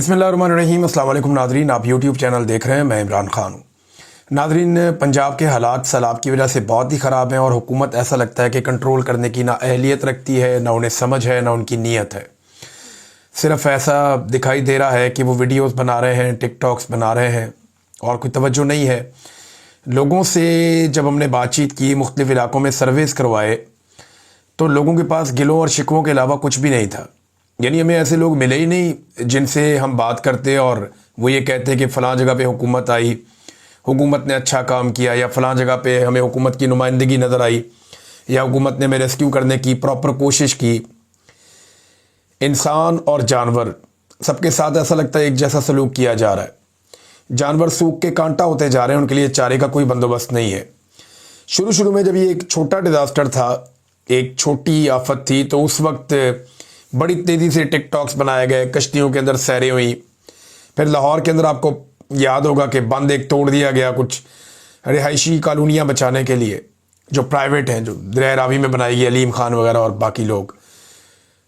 बिस्मिल्लाहिर्रहमानिर्रहीम। अस्सलाम वालेकुम नादरीन, आप यूट्यूब चैनल देख रहे हैं। मैं इमरान खान हूँ। नादरीन, पंजाब के हालात सैलाब की वजह से बहुत ही ख़राब हैं और हुकूमत ऐसा लगता है कि कंट्रोल करने की ना अहलियत रखती है, ना उन्हें समझ है, ना उनकी नीयत है। सिर्फ ऐसा दिखाई दे रहा है कि वो वीडियोस बना रहे हैं, टिकटॉक्स बना रहे हैं और कोई तवज्जो नहीं है। लोगों से जब हमने बातचीत की, मुख्तलिफ़ इलाकों में सर्वेस करवाए, तो लोगों के पास गिलों और शिकवों के अलावा कुछ भी नहीं था। यानी हमें ऐसे लोग मिले ही नहीं जिनसे हम बात करते और वो ये कहते कि फ़लाँ जगह पे हुकूमत आई, हुकूमत ने अच्छा काम किया, या फ़लाँ जगह पे हमें हुकूमत की नुमाइंदगी नज़र आई, या हुकूमत ने हमें रेस्क्यू करने की प्रॉपर कोशिश की। इंसान और जानवर सबके साथ ऐसा लगता है एक जैसा सलूक किया जा रहा है। जानवर सूख के कांटा होते जा रहे हैं, उनके लिए चारे का कोई बंदोबस्त नहीं है। शुरू में जब ये एक छोटा डिज़ास्टर था, एक छोटी आफत थी, तो उस वक्त बड़ी तेज़ी से टिकटॉक्स बनाए गए, कश्तियों के अंदर सैरें हुई। फिर लाहौर के अंदर आपको याद होगा कि बंद एक तोड़ दिया गया कुछ रिहायशी कॉलोनियाँ बचाने के लिए, जो प्राइवेट हैं, जो दरिया रावी में बनाई गई, अलीम खान वगैरह और बाकी लोग।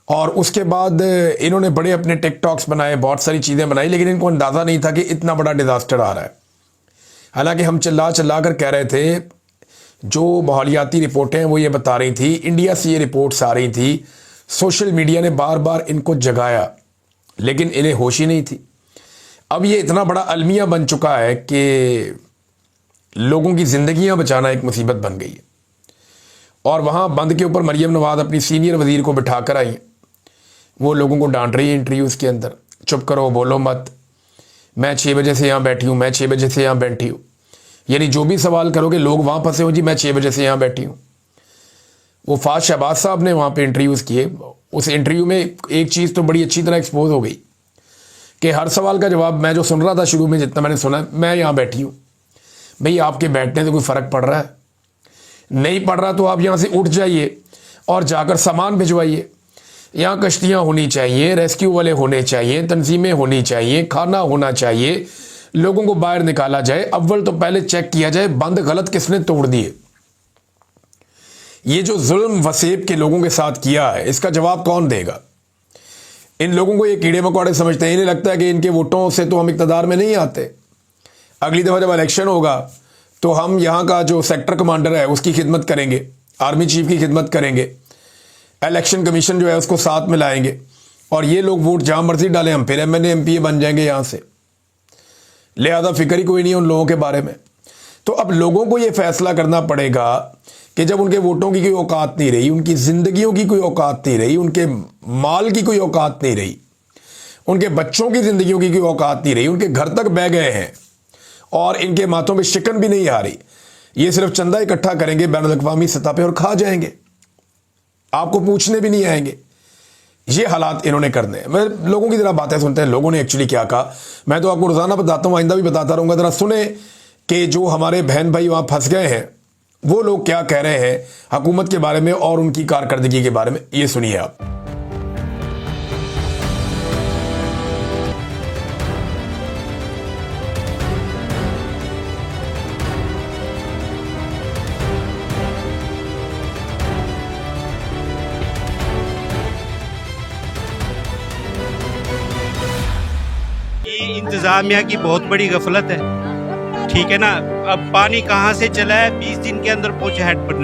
और उसके बाद इन्होंने बड़े अपने टिकटॉक्स बनाए, बहुत सारी चीज़ें बनाई, लेकिन इनको अंदाज़ा नहीं था कि इतना बड़ा डिज़ास्टर आ रहा है। हालांकि हम चिल्ला कर कह रहे थे, जो माहौलियाती रिपोर्टें वो ये बता रही थी, इंडिया से ये रिपोर्ट्स आ रही थी, सोशल मीडिया ने बार बार इनको जगाया, लेकिन इन्हें होश ही नहीं थी। अब ये इतना बड़ा अलमिया बन चुका है कि लोगों की ज़िंदगियां बचाना एक मुसीबत बन गई है। और वहाँ बंद के ऊपर मरियम नवाज अपनी सीनियर वज़ीर को बिठा कर आई हैं। वो लोगों को डांट रही है इंटरव्यूज़ के अंदर, चुप करो, बोलो मत, मैं 6 बजे से यहाँ बैठी हूँ, मैं 6 बजे से यहाँ बैठी हूँ। यानी जो भी सवाल करोगे लोग वहाँ फंसे हो, जी मैं 6 बजे से यहाँ बैठी हूँ। वो फाज शहबाज साहब ने वहाँ पे इंटरव्यूज़ किए। उस इंटरव्यू में एक चीज़ तो बड़ी अच्छी तरह एक्सपोज हो गई कि हर सवाल का जवाब मैं जो सुन रहा था शुरू में, जितना मैंने सुना, मैं यहाँ बैठी हूँ। भाई आपके बैठने से कोई फ़र्क पड़ रहा है? नहीं पड़ रहा तो आप यहाँ से उठ जाइए और जाकर सामान भिजवाइए। यहाँ कश्तियाँ होनी चाहिए, रेस्क्यू वाले होने चाहिए, तंजीमें होनी चाहिए, खाना होना चाहिए, लोगों को बाहर निकाला जाए। अव्वल तो पहले चेक किया जाए बंद गलत किसने तोड़ दिए। ये जो जुल्म वसेब के लोगों के साथ किया है, इसका जवाब कौन देगा? इन लोगों को ये कीड़े मकोड़े समझते हैं। इन्हें लगता है कि इनके वोटों से तो हम इक़्तिदार में नहीं आते। अगली दफ़ा जब इलेक्शन होगा तो हम यहाँ का जो सेक्टर कमांडर है उसकी खिदमत करेंगे, आर्मी चीफ की खिदमत करेंगे, इलेक्शन कमीशन जो है उसको साथ में लाएंगे, और ये लोग वोट जहाँ मर्जी डालें, हम फिर MNA MPA बन जाएंगे यहाँ से। लिहाजा फिक्र ही कोई नहीं है उन लोगों के बारे में। तो अब लोगों को ये फैसला करना पड़ेगा कि जब उनके वोटों की कोई औकात नहीं रही, उनकी ज़िंदगियों की कोई औकात नहीं रही, उनके माल की कोई औकात नहीं रही, उनके बच्चों की ज़िंदगियों की कोई औकात नहीं रही, उनके घर तक बह गए हैं और इनके माथों पे शिकन भी नहीं आ रही, ये सिर्फ चंदा इकट्ठा करेंगे बैनुल-अक़वामी सतह पे और खा जाएंगे, आपको पूछने भी नहीं आएंगे। ये हालात इन्होंने करने हैं। मैं लोगों की ज़रा बातें सुनते हैं, लोगों ने एक्चुअली क्या कहा। मैं तो आपको रोज़ाना बताता हूँ, आइंदा भी बताता रहूँगा। ज़रा सुने कि जो हमारे बहन भाई वहाँ फंस गए हैं वो लोग क्या कह रहे हैं हुकूमत के बारे में और उनकी कारकर्दगी के बारे में। ये सुनिए आप। ये इंतजामिया की बहुत बड़ी गफलत है, ठीक है ना। अब पानी कहाँ से चला है, 20 दिन के अंदर पहुंचा हेड पे,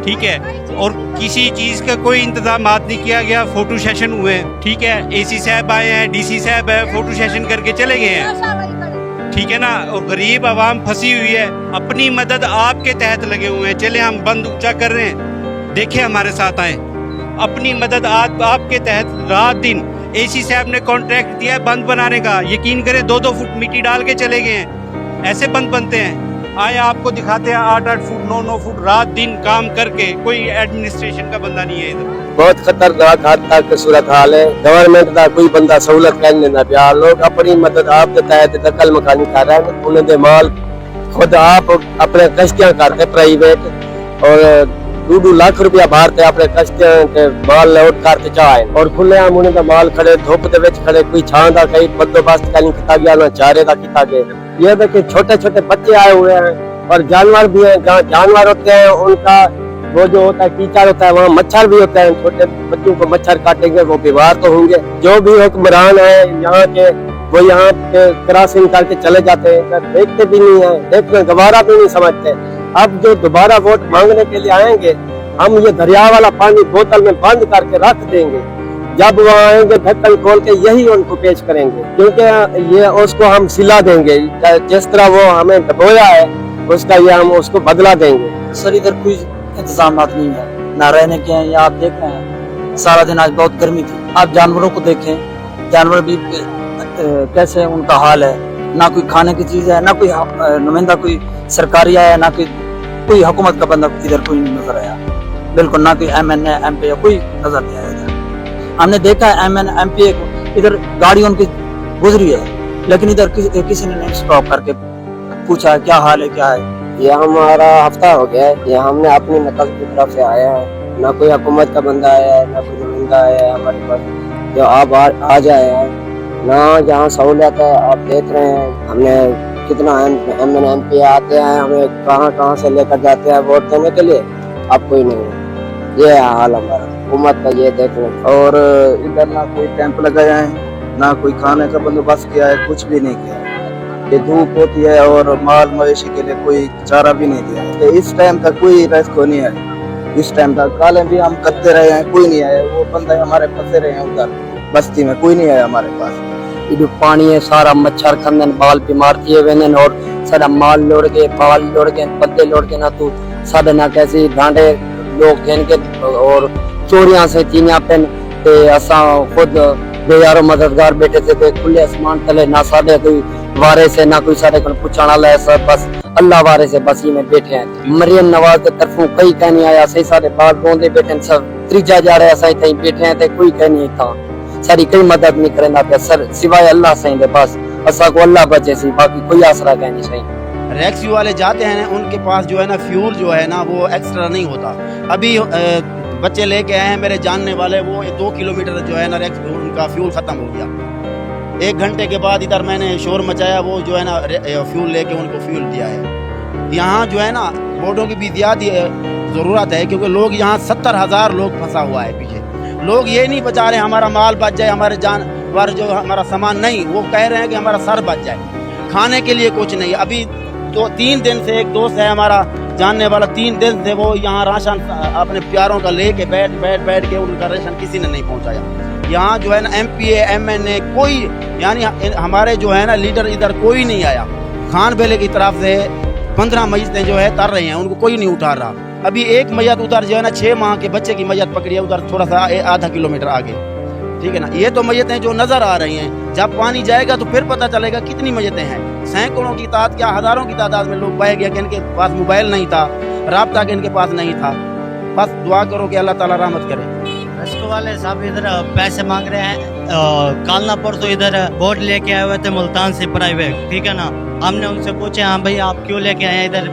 ठीक है। और किसी चीज़ का कोई इंतजाम नहीं किया गया। फोटो सेशन हुए, ठीक है, AC साहब आए हैं, DC साहब है, फोटो सेशन करके चले गए हैं, ठीक है ना। और गरीब आवाम फंसी हुई है, अपनी मदद आपके तहत लगे हुए हैं। चले हम बंद ऊंचा कर रहे हैं, देखे हमारे साथ आए, अपनी मदद आपके तहत रात दिन। AC साहब ने कॉन्ट्रैक्ट दिया है बंद बनाने का, यकीन करें 2-2 फुट मिट्टी डाल के चले गए हैं। ऐसे बंद बनते हैं? आए आपको दिखाते हैं 8-8 फुट 9-9 फुट रात दिन काम करके। कोई एडमिनिस्ट्रेशन का बंदा नहीं है इधर। बहुत खतरनाक हद तक सूरत हाल है। गवर्नमेंट का कोई बंदा सहूलत करने ना पिया। लोग अपनी मदद आपके तहत दखल मकानी कर रहे हैं। उन्हें माल खुद आप अपने कश्तियां करते प्राइवेट, और 2-2 लाख रुपया भारते अपने कश्तियां के माल लोड करते चाहे, और खुले आम उन्हें माल खड़े धुप दे विच खड़े, कोई छां दा कई बंदोबस्त नहीं किया गया, ना चारे का किया गया। ये देखिए छोटे छोटे बच्चे आए हुए हैं और जानवर भी हैं। जहाँ जानवर होते हैं उनका वो जो होता है कीचड़ होता है, वहाँ मच्छर भी होता है, छोटे बच्चों को मच्छर काटेंगे वो बीमार तो होंगे। जो भी हुक्मरान है यहाँ के वो यहाँ पे क्रॉसिंग करके चले जाते हैं, देखते भी नहीं है, देखने गवारा भी नहीं समझते। अब जो दोबारा वोट मांगने के लिए आएंगे, हम ये दरिया वाला पानी बोतल में बंद करके रख देंगे, जब वो आएंगे ढक्कन खोल के यही उनको पेश करेंगे, क्योंकि ये उसको हम सिला देंगे, जिस तरह वो हमें डबोया है उसका ये हम उसको बदला देंगे। सर इधर कोई इंतजाम नहीं है, ना रहने के हैं। या आप देख रहे हैं सारा दिन आज बहुत गर्मी थी, आप जानवरों को देखें, जानवर भी कैसे उनका हाल है, ना कोई खाने की चीज है, ना कोई नुमाइंदा कोई सरकारी आया, ना कोई हुकूमत का बंदा इधर कोई नजर आया, बिल्कुल ना कोई MNA MP कोई नजर नहीं आया इधर। हमने देखा है MNA MP इधर गाड़ी उनकी गुजरी है, लेकिन इधर किसी ने नहीं स्टॉप करके पूछा क्या हाल है क्या है। ये हमारा हफ्ता हो गया है, ये हमने अपनी नकल की तरफ से आया है, ना कोई हुकूमत का बंदा आया है, ना कोई नुमाइंदा आया है हमारे पास जो आप आ जाए है, ना जहाँ सहूलियत है। आप देख रहे हैं हमने कितना MNA MP आते हैं, हमें कहाँ से लेकर जाते हैं वोट देने के लिए, अब कोई नहीं है। ये हाल हमारा हुकूमत का, ये देख रहे हैं। और इधर ना कोई कैंप लगाया है, ना कोई खाने का बंदोबस्त किया है, कुछ भी नहीं किया है। ये धूप होती है और माल मवेशी के लिए कोई चारा भी नहीं दिया है। तो इस टाइम तक कोई रेस्क्यू नहीं है, इस टाइम तक काले भी हम करते रहे हैं, कोई नहीं आया। वो बंदे हमारे फंसे रहे हैं उधर बस्ती में, कोई नहीं आया हमारे पास। ये जो पानी है सारा मच्छर खंदन बाल बीमार थिए वेंदन और सारा माल लोड़ के बाल लोड़ के बंदे लोड़ के ना तू साडे ना कैसी ढांडे लोग खेन के और चोरियां से चीनियां पेन ते असा खुद बेयारो मददगार बैठे थे ते खुले आसमान तले, ना साडे कोई वारे से ना कोई साडे को पूछण वाला है, सब बस अल्लाह वारे से बस में बैठे हैं। मरियम नवाज के तरफों कोई कह नहीं आया, सही सारे बाल रोंदे बैठे सब त्रीजा जा रहे असा इथे बैठे हैं ते कोई कह नहीं था, सारी कोई मदद नहीं करना पे सर सिवाय अल्लाह से दे, बस असा को अल्लाह बचे सी, बाकी कोई आसरा कह नहीं सही। रेस्क्यू वाले जाते हैं, उनके पास जो है ना फ्यूल जो है ना वो एक्स्ट्रा नहीं होता। अभी बच्चे लेके आए हैं मेरे जानने वाले, वो 2 किलोमीटर जो है ना रेस्क्यू उनका फ्यूल खत्म हो गया। 1 घंटे के बाद इधर मैंने शोर मचाया, वो जो है ना फ्यूल लेके उनको फ्यूल दिया है। यहाँ जो है ना बोटों की भी ज़्यादा ज़रूरत है, क्योंकि लोग यहाँ 70,000 लोग फंसा हुआ है पीछे। लोग ये नहीं बचा रहे हमारा माल बच जाए, हमारे जानवर जो हमारा सामान नहीं, वो कह रहे हैं कि हमारा सर बच जाए। खाने के लिए कुछ नहीं। अभी 3 दिन से एक दोस्त है हमारा जानने वाला, 3 दिन से वो यहाँ राशन अपने प्यारों का लेके बैठ के उनका राशन किसी ने नहीं पहुँचाया। यहाँ जो है ना MPA MNA कोई, यानी हमारे जो है ना लीडर इधर कोई नहीं आया। खान बेले की तरफ से 15 मैयतें जो है तर रही हैं, उनको कोई नहीं उतार रहा। अभी एक मैयत उधर जो है ना 6 माह के बच्चे की मैयत पकड़ी है, उधर थोड़ा सा आधा किलोमीटर आगे, ठीक है ना। ये तो मैयतें जो नजर आ रही हैं, जब पानी जाएगा तो फिर पता चलेगा कितनी मैयतें हैं। सैकड़ों की तादाद, क्या हजारों की तादाद में लोग बह गया कि इनके पास मोबाइल नहीं था, राब्ता के इनके पास नहीं था। बस दुआ करो कि अल्लाह ताला रहमत करे। रेस्क्यू वाले साहब इधर पैसे मांग रहे हैं। कल ना परसों इधर बोट लेके आए हुए थे मुल्तान से प्राइवेट, ठीक है ना। हमने उनसे पूछे हाँ भाई आप क्यों लेके आए हैं, इधर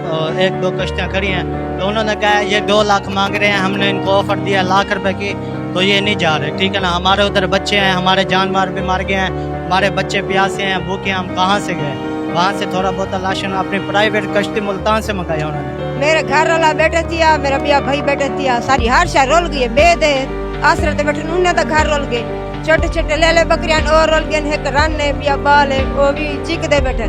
1-2 कश्तियाँ खड़ी हैं, तो उन्होंने कहा ये 2 लाख मांग रहे हैं। हमने इनको ऑफर दिया ₹1,00,000 की, तो ये नहीं जा रहे, ठीक है ना। हमारे उधर बच्चे हैं, हमारे जानवर भी मार गए हैं, हमारे बच्चे प्यासे हैं, भूखे, हम कहाँ से गए। वहाँ से थोड़ा बहुत राशन अपनी प्राइवेट कश्ती मुल्तान से मंगाया उन्होंने। मेरे घर वाला बैठे थिया, मेरा बिया भाई बैठे थिया, सारी हर शहर रोल गई बेदे आश्रय ते बैठे उन्हें तो घर रोल गए, छोटे छोटे ले बकरियां और रोल गए, एक राने बिया बाल है वो भी चीक दे बैठे,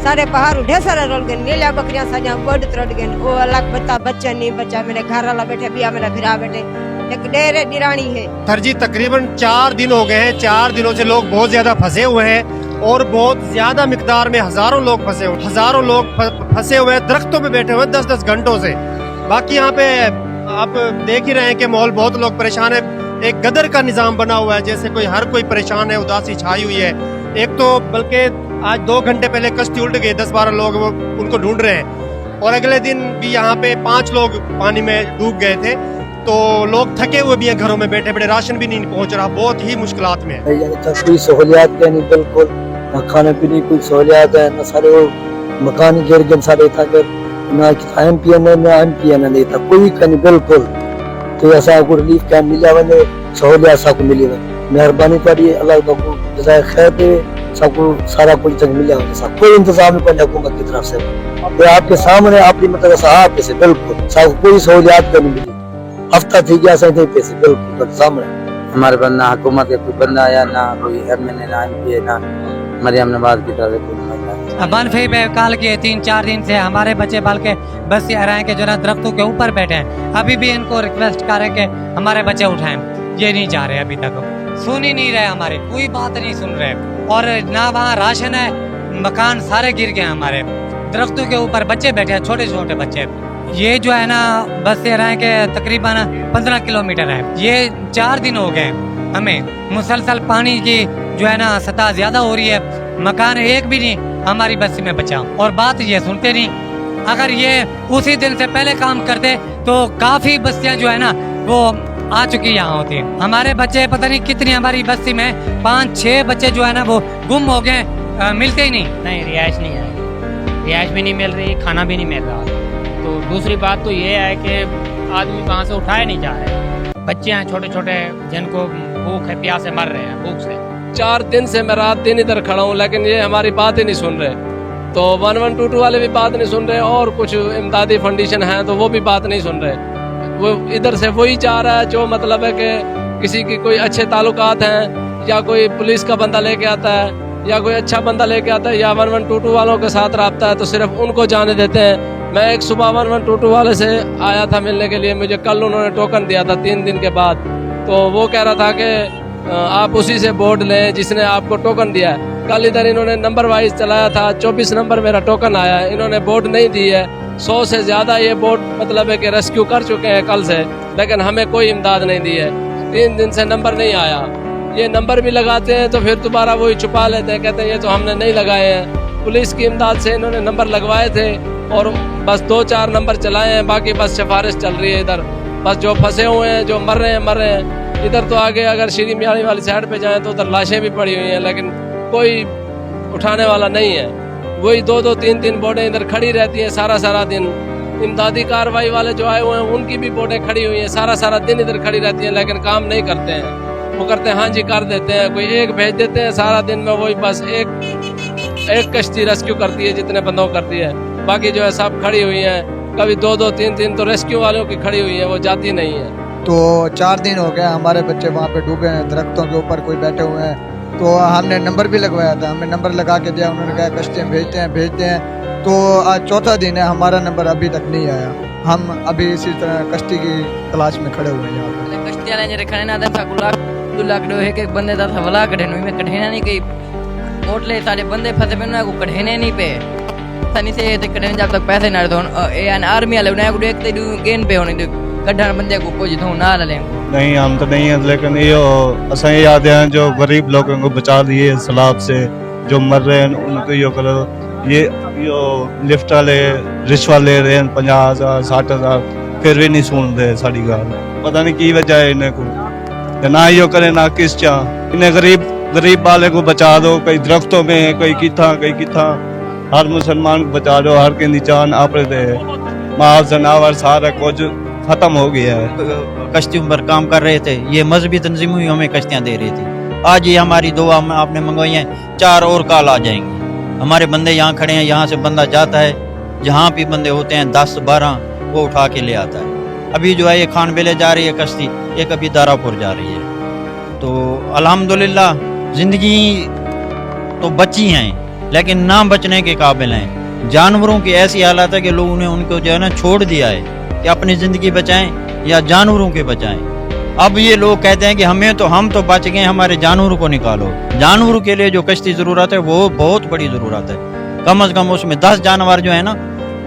सारे पहाड़ ढेर सारे रोल गए, नीला बकरियां साजा बोड त्रोड़ गए। वो अलग बता बच्चा नहीं बच्चा, मेरे घर वाला बैठे बिया, मेरा फिरा बैठे, एक डेरे निरानी है। सर जी तकरीबन 4 दिन हो गए हैं, 4 दिनों से लोग बहुत ज्यादा फंसे हुए हैं और बहुत ज्यादा मिकदार में हजारों लोग फंसे हुए, हजारों लोग फंसे हुए हैं, दरख्तों पे बैठे हुए 10-10 घंटों से। बाकी यहाँ पे आप देख ही रहे हैं कि माहौल, बहुत लोग परेशान है। एक गदर का निजाम बना हुआ है, जैसे हर कोई परेशान है, उदासी छाई हुई है। एक तो बल्कि आज 2 घंटे पहले कश्ती उल्ट गई, 10-12 लोग वो उनको ढूंढ रहे हैं, और अगले दिन भी यहाँ पे 5 लोग पानी में डूब गए थे। तो लोग थके हुए भी हैं, घरों में बैठे बैठे, राशन भी नहीं पहुंच रहा, बहुत ही मुश्किलात में है। कोई सहूलियात नहीं, बिल्कुल ना खाने पीने की कोई सहूलियात है, ना सारे वो मकान गिर गए सारे था, ना MPN ना MPN नहीं था, कोई नहीं बिल्कुल। तो ऐसा को रिलीफ कैंप मिला वने, सहूलियात सा को मिली वे, मेहरबानी करिए, अल्लाह को जज़ाए खैर दे, सबको सारा कुछ तक मिला होगा, सब कोई इंतजाम नहीं पहले हुकूमत की तरफ से। ये आपके सामने आपकी मतलब साहब पैसे बिल्कुल सब कोई सहूलियात नहीं मिली, हफ्ता थी गया सही पैसे बिल्कुल सामने। हमारे पास ना हुकूमत के कोई बंदा आया, ना कोई एमएनए, ना एमपी, ना मरियम नवाज की तरफ से कोई महिला। बनफी पे काल के 3-4 दिन से हमारे बच्चे बाल के बस ये रहे के जो ना दरख्तों के ऊपर बैठे हैं। अभी भी इनको रिक्वेस्ट करें कि हमारे बच्चे उठाएं, ये नहीं जा रहे, अभी तक सुन ही नहीं रहे, हमारे कोई बात नहीं सुन रहे। और ना वहाँ राशन है, मकान सारे गिर गए हमारे, दरख्तों के ऊपर बच्चे बैठे हैं, छोटे छोटे बच्चे। ये जो है ना बस ये रहे के तकरीबन 15 किलोमीटर है। ये 4 दिन हो गए हमें मुसलसल पानी की जो है ना सतह ज्यादा हो रही है, मकान एक भी नहीं हमारी बस्ती में बचा, और बात ये सुनते नहीं। अगर ये उसी दिन से पहले काम करते तो काफी बस्तियां जो है ना वो आ चुकी यहाँ होती। हमारे बच्चे पता नहीं कितनी, हमारी बस्ती में 5-6 बच्चे जो है ना वो गुम हो गए, मिलते ही नहीं। रिहाइश नहीं है, रिहाइश भी नहीं मिल रही, खाना भी नहीं मिल रहा। तो दूसरी बात तो ये है कि आदमी वहाँ से उठाए नहीं जा रहे, बच्चे हैं छोटे छोटे जिनको भूख है, प्यास से मर रहे हैं भूख से। 4 दिन से मैं रात दिन इधर खड़ा हूँ, लेकिन ये हमारी बात ही नहीं सुन रहे। तो 1122 वाले भी बात नहीं सुन रहे, और कुछ इमदादी फाउंडेशन है तो वो भी बात नहीं सुन रहे। वो इधर से वही चाह रहा है जो मतलब है कि किसी की कोई अच्छे ताल्लुकात हैं, या कोई पुलिस का बंदा लेके आता है, या कोई अच्छा बंदा लेके आता है, या 1122 वालों के साथ रब्ता है तो सिर्फ उनको जाने देते हैं। मैं एक सुबह 1122 वाले से आया था मिलने के लिए, मुझे कल उन्होंने टोकन दिया था 3 दिन के बाद। तो वो कह रहा था कि आप उसी से बोर्ड लें जिसने आपको टोकन दिया है। कल इधर इन्होंने नंबर वाइज चलाया था, 24 नंबर मेरा टोकन आया है, इन्होंने बोर्ड नहीं दी है। 100 से ज़्यादा ये बोर्ड मतलब है कि रेस्क्यू कर चुके हैं कल से, लेकिन हमें कोई इमदाद नहीं दी है। 3 दिन से नंबर नहीं आया। ये नंबर भी लगाते हैं तो फिर दोबारा वही छुपा लेते हैं, कहते हैं ये तो हमने नहीं लगाए हैं। पुलिस की इमदाद से इन्होंने नंबर लगवाए थे और बस 2-4 नंबर चलाए हैं, बाकी बस सिफारिश चल रही है इधर। बस जो फंसे हुए हैं, जो मर रहे हैं। इधर तो आगे अगर श्री मियाणी वाली साइड पे जाएं तो उधर लाशें भी पड़ी हुई हैं, लेकिन कोई उठाने वाला नहीं है। वही 2-2, 3-3 बोटें इधर खड़ी रहती हैं सारा दिन। इमदादी कार्रवाई वाले जो आए हुए हैं उनकी भी बोटें खड़ी हुई हैं, सारा दिन इधर खड़ी रहती हैं, लेकिन काम नहीं करते हैं। वो करते हैं हाँ जी कर देते हैं, कोई एक भेज देते हैं, सारा दिन में वही बस एक कश्ती रेस्क्यू करती है जितने बंदों करती है, बाकी जो है सब खड़ी हुई हैं। कभी 2-2, 3-3 तो रेस्क्यू वालों की खड़ी हुई है, वो जाती नहीं है। तो 4 दिन हो गए हमारे बच्चे वहाँ पे डूबे हैं, दरख्तों के ऊपर कोई बैठे हुए हैं। तो हमने नंबर भी लगवाया था, हमें नंबर लगा के दिया, उन्होंने कहा कश्तियाँ भेजते हैं। तो आज 4था दिन है, हमारा नंबर अभी तक नहीं आया। हम अभी इसी तरह कश्ती की तलाश में खड़े हुए हैं यहाँ पे। कश्तियाँ लेने रखने ना था एक बंदे था वला कढ़े में कढ़ेना नहीं कहीं ओटले सारे बंदे फंसे पे को कढ़ेने नहीं पे सनी से ते कढ़ेने जब तक पैसे ना दो एन आर्मी वाले उन्हें को देखते गेन पे होने दो कढ़न बंदे को कुछ धो ना ले। नहीं हम तो नहीं है, लेकिन ये असा याद है जो गरीब लोगों को बचा दिए सैलाब से, जो मर रहे हैं उनको यो करो। ये लिफ्ट वाले रिश्वत ले रहे हैं 50,000 60,000, फिर भी नहीं सुन रहे साड़ी गाल। पता नहीं की वजह है इन्हें को, ना यो करे ना किस चाह। इन्हें गरीब वाले को बचा दो, कई दरख्तों में है, कई किथा हर मुसलमान को बचा दो, हर के निचान आप दे माल जनावर सारा कुछ खत्म हो गया है। कश्तियों पर काम कर रहे थे, ये मजहबी तंजीमों ही हमें कश्तियाँ दे रही थी। आज ये हमारी दुआ आपने मंगवाई हैं, 4 और काल आ जाएंगे। हमारे बंदे यहाँ खड़े हैं, यहाँ से बंदा जाता है, जहाँ भी बंदे होते हैं 10-12 वो उठा के ले आता है। अभी जो है ये खान बेले जा रही है कश्ती, एक अभी दारापुर जा रही है। तो अल्हम्दुलिल्लाह जिंदगी तो बची हैं, लेकिन ना बचने के काबिल हैं। जानवरों की ऐसी हालत है कि लोगों ने उनको जो है ना छोड़ दिया है कि अपनी ज़िंदगी बचाएं या जानवरों के बचाएं। अब ये लोग कहते हैं कि हम तो बच गए, हमारे जानवरों को निकालो। जानवरों के लिए जो कश्ती ज़रूरत है वो बहुत बड़ी ज़रूरत है। कम से कम उसमें 10 जानवर जो है ना,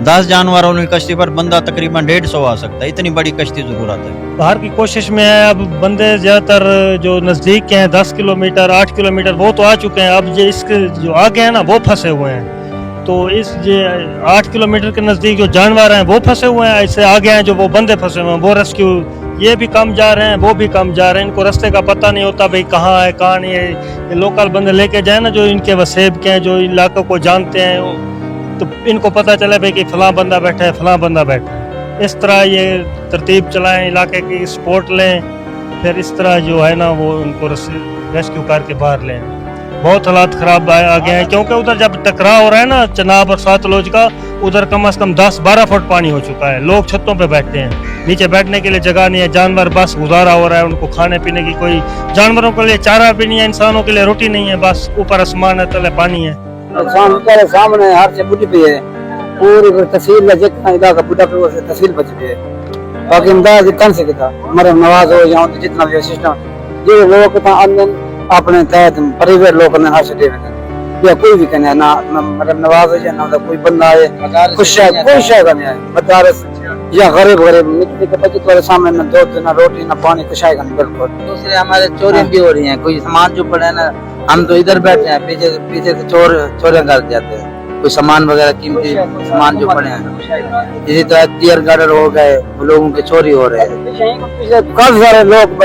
10 जानवरों वाली कश्ती पर बंदा तकरीबन 150 आ सकता है, इतनी बड़ी कश्ती ज़रूरत है। बाहर की कोशिश में है। अब बंदे ज़्यादातर जो नज़दीक के हैं 10 किलोमीटर 8 किलोमीटर वो तो आ चुके हैं, अब ये इसके जो आगे हैं ना वो फंसे हुए हैं। तो इस जो 8 किलोमीटर के नज़दीक जो जानवर हैं वो फंसे हुए हैं, इससे आगे हैं जो वो बंदे फंसे हुए हैं, वो रेस्क्यू ये भी कम जा रहे हैं, वो भी कम जा रहे हैं। इनको रास्ते का पता नहीं होता भाई कहाँ है कहाँ नहीं है। ये लोकल बंदे लेके जाए ना जो इनके वसेब के हैं, जो इलाकों को जानते हैं, तो इनको पता चले भाई कि फलां बंदा बैठा है, फलां बंदा बैठा है। इस तरह ये तरतीब चलाएं, इलाके की सपोर्ट लें, फिर इस तरह जो है ना वो उनको रेस्क्यू करके बाहर लें। बहुत हालात खराब आ गए हैं, क्योंकि उधर जब टकराव हो रहा है ना चनाब और सतलुज का, उधर कम से कम 10-12 फुट पानी हो चुका है। लोग छतों पे बैठते हैं, नीचे बैठने के लिए जगह नहीं है। जानवर बस गुजारा हो रहा है, उनको खाने पीने की कोई, जानवरों के लिए चारा भी नहीं है, इंसानों के लिए रोटी नहीं है, बस ऊपर आसमान है, तले पानी है। सामने हर से बुढ़ी पे है, पूरी तहसील का जितना इलाका बुढ़ा पे वो तहसील बच पे है। बाकी इमदाद कौन से किता मरम नवाज हो या जितना भी सिस्टम ये लोग अपने तहत परिवार लोग ने हर से या कोई भी कहना ना मरम नवाज है ना कोई बंदा है खुश है, कोई शायद नहीं है मदारस या गरीब निकले के बच्चे तुम्हारे सामने ना दो ना रोटी ना पानी कुछ आएगा नहीं। बिल्कुल दूसरे हमारे चोरी भी हो रही है, कोई सामान जो पड़े ना हम तो इधर बैठे हैं, पीछे से चोरियां कर जाते हैं, कोई सामान वगैरह कीमती सामान जो पड़े हैं। इसी तरह टीयर गार्डर हो गए, लोगों के चोरी हो रहे हैं। काफी सारे लोग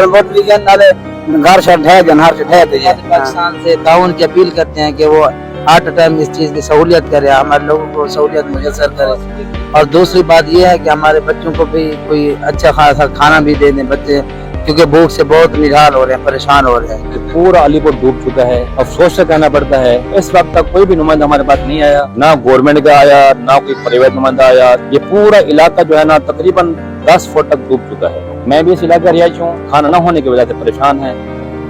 नाले घर से ढह जनहार से ढह पाकिस्तान से ताउन की अपील करते हैं कि वो हर टाइम इस चीज की सहूलियत करे, हमारे लोगों को सहूलियत मुयसर करे। और दूसरी बात ये है कि हमारे बच्चों को भी कोई अच्छा खासा खाना भी दे दें बच्चे, क्योंकि भूख से बहुत निढाल हो रहे हैं, परेशान हो रहे हैं। पूरा अलीपुर डूब चुका है, अफसोस से कहना पड़ता है इस वक्त तक कोई भी नुमाइंदा हमारे पास नहीं आया, ना गवर्नमेंट का आया ना कोई प्राइवेट नुमाइंदा आया। ये पूरा इलाका जो है ना तकरीबन 10 फुट तक डूब चुका है। मैं भी इस इलाके का रिहायशी हूँ, खाना न होने की वजह से परेशान है,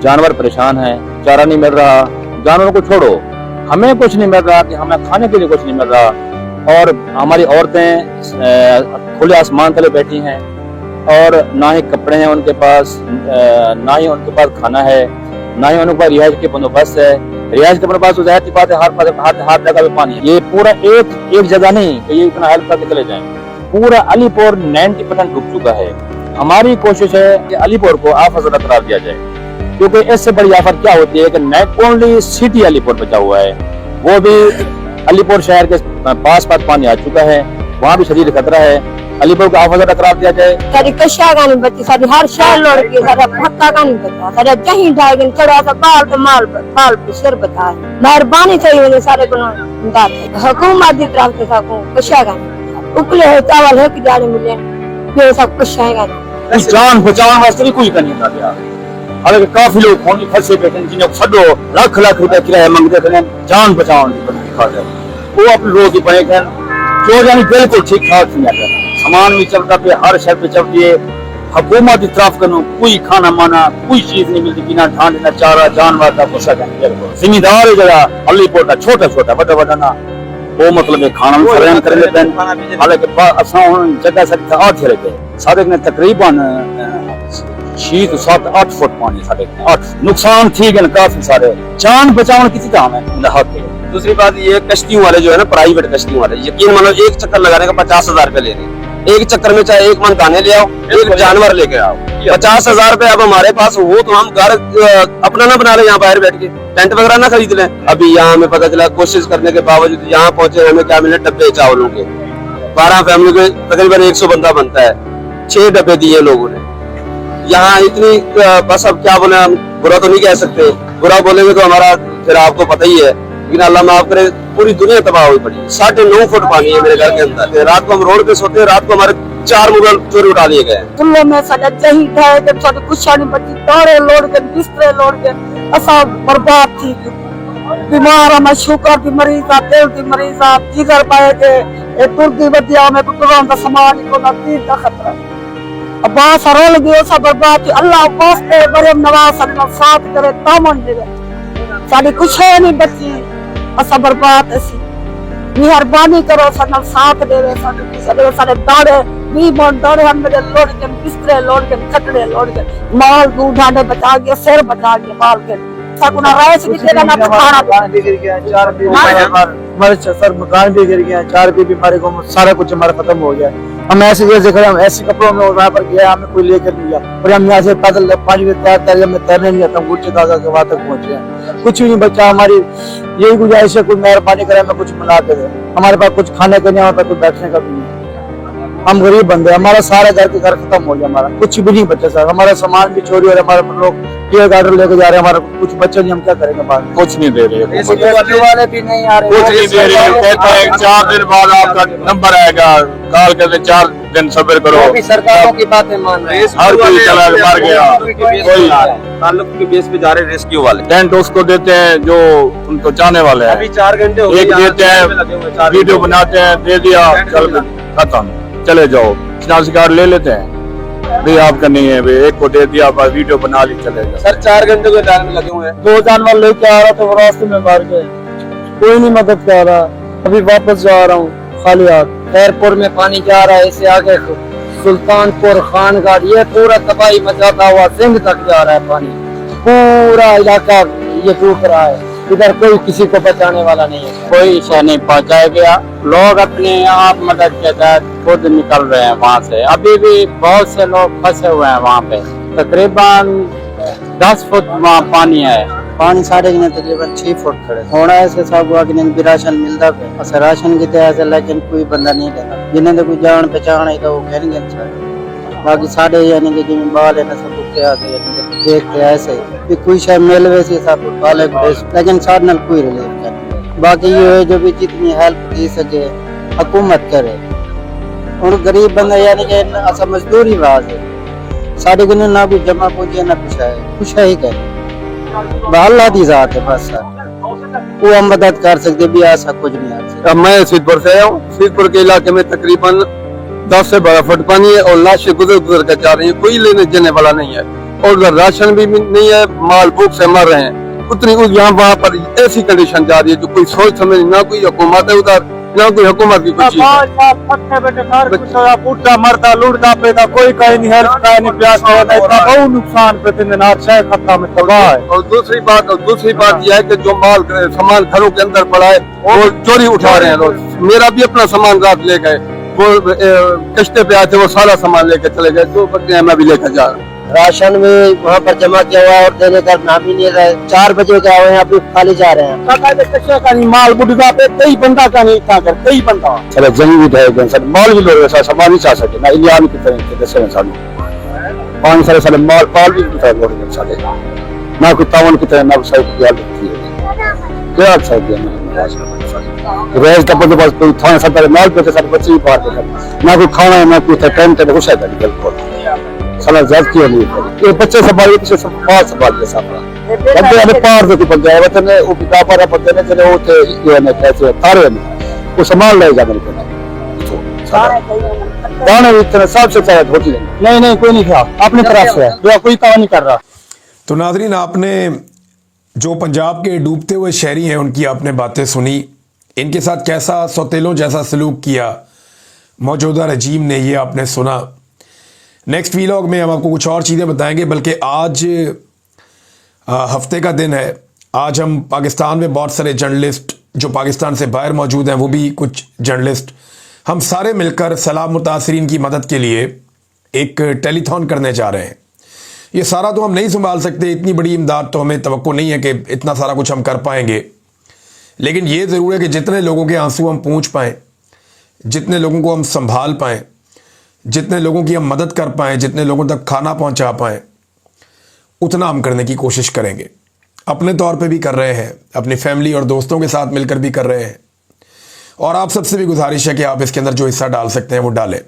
जानवर परेशान है, चारा नहीं मिल रहा, जानवरों को छोड़ो हमें कुछ नहीं मिल रहा कि हमें खाने के लिए कुछ नहीं मिल रहा। और हमारी औरतें खुले आसमान तले बैठी हैं और ना ही कपड़े हैं उनके पास, ना ही उनके पास खाना है, ना ही उनके पास रिहायश के बंदोबस्त है। रिहायश के बंदोबस्त तो जाहिर सी बात है हर जगह पे पानी है। ये पूरा एक जगह नहीं कि ये इतना हेल्प करके चले जाएं, पूरा अलीपुर 90% डूब चुका है। हमारी कोशिश है कि अलीपुर को आफत करार दिया जाए, क्योंकि इससे बड़ी आफत क्या होती है कि नॉट ओनली सिटी अलीपुर बचा हुआ है, वो भी अलीपुर शहर के पास पानी आ चुका है, वहाँ भी शदीद खतरा है। अलीपुर को आफत करार दिया जाए। सारी कशिया का नहीं बची, सारी हर शहर लौट के सारा पक्का का नहीं बचा, सारा कहीं ढाई दिन चढ़ा सा बाल तो माल बाल पे सिर बता है। मेहरबानी चाहिए सारे को हुकूमत की तरफ से सकूं कशिया का उपले है चावल है कि जाने मिले ये सब कुछ आएगा। जान बचाने वास्ते भी कुछ करनी था यार। हालांकि काफी लोग फोन फंसे बैठे हैं, जिन्हें छो लाख रुपए किराया मांगते थे, जान बचाओ वो अपने रोज ही बने थे। चोर यानी बिल्कुल ठीक ठाक नहीं आता, सामान भी चलता पे, हर शहर पे चलती है। हुकूमत की तरफ करो कोई खाना माना कोई चीज नहीं मिलती, बिना ढांड ना चारा जानवर का कुछ जिम्मेदार जगह अलीपुर का छोटा बड़ा ना वो मतलब खाना भी फराहम कर लेते हैं। हालांकि जगह सकता 8 रहे सारे ने तकरीबन 6-7-8 फुट पानी साढ़े 8 नुकसान ठीक है काफी सारे, जान बचाओ किसी काम है। दूसरी बात ये कश्तियों वाले जो है ना प्राइवेट कश्तियों वाले यकीन मानो एक चक्कर लगाने का 50,000 रुपए ले रहे हैं। एक चक्कर में चाहे 1 मन दाने ले आओ, एक जानवर लेके आओ, 50,000 रुपए अब हमारे पास हो तो हम घर अपना ना बना ले, यहाँ बाहर बैठ के टेंट वगैरह ना खरीद लें। अभी यहाँ हमें पता चला कोशिश करने के बावजूद यहाँ पहुंचे हमें क्या मिले डब्बे चावलों के। 12 फैमिली के तकरीबन 100 बंदा बनता है, 6 डब्बे दिए लोगों ने यहाँ। इतनी बस अब क्या बोले, हम बुरा तो नहीं कह सकते, बुरा बोलेंगे तो हमारा फिर आपको पता ही है, लेकिन अल्लाह माफ करे पूरी दुनिया तबाह हुई पड़ी। 9.5 फुट पानी है मेरे घर के अंदर। रात को हम रोड पे सोते हैं, रात को हमारे 4 मुगल चोरी उठा लिए गए। चुल्लो में साडा दही ठाए जब साडी कुछ नहीं बची, तारे लोड के बिस्तरे लोड के असा बर्बाद थी। बीमार हम शुगर की मरीज आ, दिल की मरीज आ, जिगर पाए के ए तुर्दी बदिया में कुरान का सामान को ना तीर का खतरा। अब बास रोल गयो सब बर्बाद। अल्लाह वास्ते मरियम नवाज सल्लल्लाहु साथ करे तामन दे, साडी कुछ नहीं बची, असा बर्बाद ऐसी मेहरबानी करो सनम साथ देवे। सारे दाड़े 20 मन दाड़े हम मेरे लोड के बिस्तरे लोड के खटड़े लोड के माल दूध ढांडे बचा गया, सिर बचा गया माल के सकुना राइस भी तेरा ना खाना भी गिर गया, 4 हमारे सर मकान भी गिर गया, 4 बीमारी को सारा कुछ हमारा खत्म हो गया। हम ऐसे जैसे खड़े, हम ऐसे कपड़ों में वहाँ पर गया, हमें कोई लेकर नहीं गया और हम यहाँ से पैदल पानी में तैर हमें तैरने नहीं आता, गुच्चे दादा के वहाँ तक पहुँचे। कुछ भी नहीं बचा। हमारी यही गुजारिश है कोई मेहरबानी करे, हमें कुछ मिला के दे। हमारे पास कुछ खाने का नहीं होता, कुछ बैठने का भी नहीं। हम गरीब बंदे, हमारा सारा घर के घर खत्म हो गया, हमारा कुछ भी नहीं बचा सर। हमारा सामान भी चोरी हो रहा है, हमारे लोग केयर गार्डर लेके जा रहे हैं हमारे कुछ बच्चे नहीं, हम क्या करेंगे बाद में? कुछ नहीं दे रही है, रेस्क्यू वाले भी नहीं आ रहे, कुछ नहीं दे रही है। कहते हैं 4 दिन बाद आपका नंबर आएगा, कॉल करते 4 दिन सब्र करो। वो भी सरकारों की बातें मान रहे हैं। हर कोई चला मर गया, कोई ताल्लुक के बेस पे जा रहे रेस्क्यू वाले। टेंट उसको देते हैं जो उनको चाहने वाले हैं। अभी 4 घंटे हो गए, एक देते हैं, वीडियो बनाते हैं, दे दिया, चल खत्म, चले जाओ। शिनाख्ती कार्ड ले लेते हैं, भाई आपका नहीं है, भाई एक को दे दिया, बस वीडियो बना ली, चले जाओ। सर 4 घंटे के लाइन में लगे हुए हैं। 2 जानवर लेके आ रहा था, वो रास्ते में मार गए, कोई नहीं मदद कर रहा। अभी वापस जा रहा हूँ खाली हाथ। एयरपोर्ट में पानी जा रहा है, इससे आगे सुल्तानपुर, खानगढ़, ये पूरा तबाही मचाता हुआ सिंध तक जा रहा है पानी। पूरा इलाका ये डूब रहा है, इधर कोई किसी को बचाने वाला नहीं है, कोई शह नहीं पहुँचाया गया। लोग अपने आप मदद के तहत खुद निकल रहे हैं वहाँ से। अभी भी बहुत से लोग फंसे हुए हैं वहाँ पे, तकरीबन 10 फुट वहाँ पानी है। पानी साढ़े कितने तकरीबन 6 फुट खड़े होना ऐसे सब हुआ कि भी राशन मिलता है, अच्छा राशन की तरह से, लेकिन कोई बंदा नहीं लेता। जिन्हें तो कोई जान पहचान है तो वो कहेंगे अच्छा, बाकी साढ़े यानी कि जिन बाल है ना सब क्या देखते ऐसे कि कोई शायद मिल वैसे सब बाले, लेकिन साढ़े नाल कोई रिलीफ कर। बाकी ये है जो भी जितनी हेल्प की सके हुकूमत करे। और गरीब बंदा यानी कि अच्छा मजदूरी बात है, साढ़े कितने ना कोई जमा पूंजी ना कुछ है ही करे, अल्लाह की जात है बस सर, वो हम मदद कर सकते भी, ऐसा कुछ नहीं आ सकता। मैं सीधपुर से आया हूँ। सीधपुर के इलाके में तकरीबन 10 से 12 फुट पानी है और लाशें गुजर कर जा रही है, कोई लेने देने वाला नहीं है। और उधर राशन भी नहीं है, माल भूख से मर रहे हैं। उतनी यहाँ वहाँ पर ऐसी कंडीशन जा रही है जो कोई सोच समझ, ना कोई हुकूमत है उधर, ना कोई हुकूमत की कुछ चीज। पुट्टा मरता लुटता पैदा, कोई कहीं नहीं हेल्प का नहीं, प्यास रहता, इतना बहुत नुकसान प्रतिदिन खत्ता में तबाह है। और दूसरी बात यह है कि जो माल सामान घरों के अंदर पड़ा है वो चोरी उठा रहे हैं लोग। मेरा भी अपना सामान रात ले गए, वो कश्ते पे आए थे, वो सारा सामान लेके चले गए, 2 बकरियां मैं भी लेकर जा रहा हूँ। राशन भी वहाँ पर जमा किया हुआ है और देने का नाम ही नहीं रहा। 4 बजे के आए हैं, अभी खाली जा रहे हैं। माल बुढ़ा पे कई बंदा का नहीं था, कई बंदा चलो जमीन भी ढह सर, माल भी लोग सामान नहीं चाह सके ना, इंडिया में कितने दसे साल 5 साल साल माल पाल भी साढ़े ना कोई तावन की तरह ना साइड की हालत थी क्या रेज का बंदोबस्त कोई थाने सरकार माल पे सारे बच्चे भी पार ना कोई खाना है ना कोई टाइम टेबल कुछ है बिल्कुल साला जात क्यों नहीं है। ये बच्चे संभालिए पीछे संभालिए सारा बंदे हमें पार से बन जाए वतन ने वो पिता पर बंदे ने चले वो थे ये ने कैसे तारे में वो संभाल ले जा मेरे को दाने इतना सबसे चाहे होती नहीं कोई नहीं था अपनी तरफ से जो कोई काम नहीं कर रहा। तो नाज़रीन, आपने जो पंजाब के डूबते हुए शहरी हैं उनकी आपने बातें सुनी, इनके साथ कैसा सौतेलों जैसा सलूक किया मौजूदा रजीम ने, ये आपने सुना। नेक्स्ट वीलॉग में हम आपको कुछ और चीज़ें बताएंगे, बल्कि आज हफ्ते का दिन है। आज हम पाकिस्तान में बहुत सारे जर्नलिस्ट जो पाकिस्तान से बाहर मौजूद हैं, वो भी कुछ जर्नलिस्ट, हम सारे मिलकर सैलाब मुतासरीन की मदद के लिए एक टेलीथॉन करने जा रहे हैं। ये सारा तो हम नहीं संभाल सकते, इतनी बड़ी इमदाद तो हमें तवक्को नहीं है कि इतना सारा कुछ हम कर पाएंगे, लेकिन ये ज़रूर है कि जितने लोगों के आंसू हम पूंछ पाएँ, जितने लोगों को हम संभाल पाएँ, जितने लोगों की हम मदद कर पाएँ, जितने लोगों तक खाना पहुंचा पाएँ, उतना हम करने की कोशिश करेंगे। अपने तौर पे भी कर रहे हैं, अपनी फैमिली और दोस्तों के साथ मिलकर भी कर रहे हैं, और आप सबसे भी गुजारिश है कि आप इसके अंदर जो हिस्सा डाल सकते हैं वो डालें।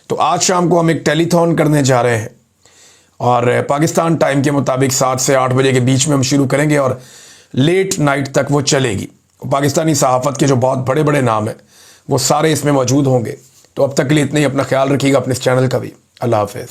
तो आज शाम को हम एक टेलीथॉन करने जा रहे हैं और पाकिस्तान टाइम के मुताबिक 7 से 8 बजे के बीच में हम शुरू करेंगे और लेट नाइट तक वो चलेगी। पाकिस्तानी सहाफ़त के जो बहुत बड़े बड़े नाम हैं वो सारे इसमें मौजूद होंगे। तो अब तक के लिए इतना ही, अपना ख्याल रखिएगा, अपने इस चैनल का भी। अल्लाह हाफ़िज़।